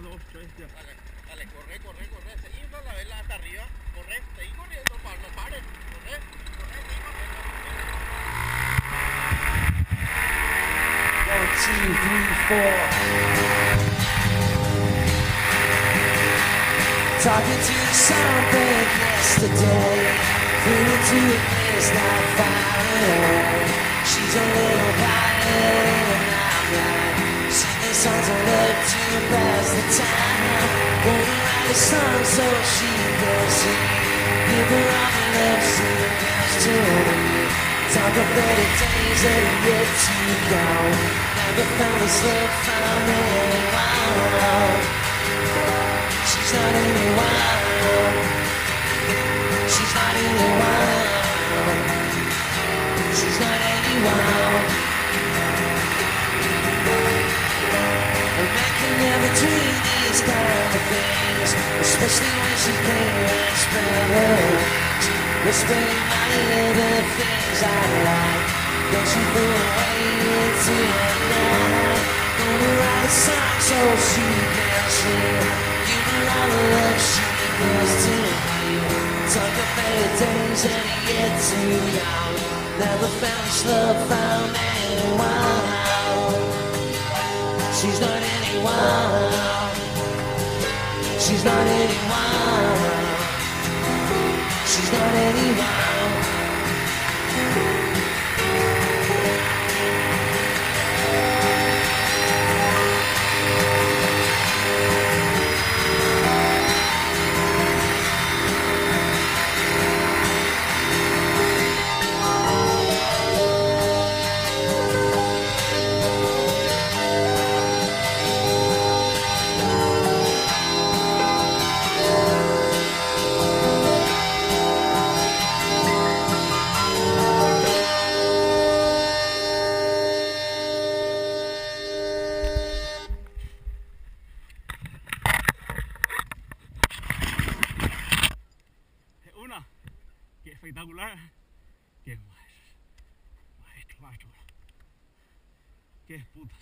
2, 3, ya. Dale, dale, corre, corre, corre. Seguí la vela hasta arriba. Corre, seguí corriendo, no pares. Corre, corre, seguí corriendo. 1, 2, 3, 4. Talking to something yesterday, flew into a place not far away. She's a little violin and I'm not, singing songs of love to pass the time. Wanna write a song so she can sing, give her all the love she gives to me. Talk of better days that are yet to come. Never found a slip from anyone. She's not anyone. She's not anyone. She's not anyone. A man can never dream these kind of things, especially when she can't spread her wings. Whispering my little things I like, don't you throw away into the night. Gonna write a song so she can sing, give her all the love she gives to me. Talk of better days that are yet to come. Never found this love, found anyone. She's not anyone. She's not anyone. She's not anyone. Una, qué espectacular, qué maestro, maestro, qué putas.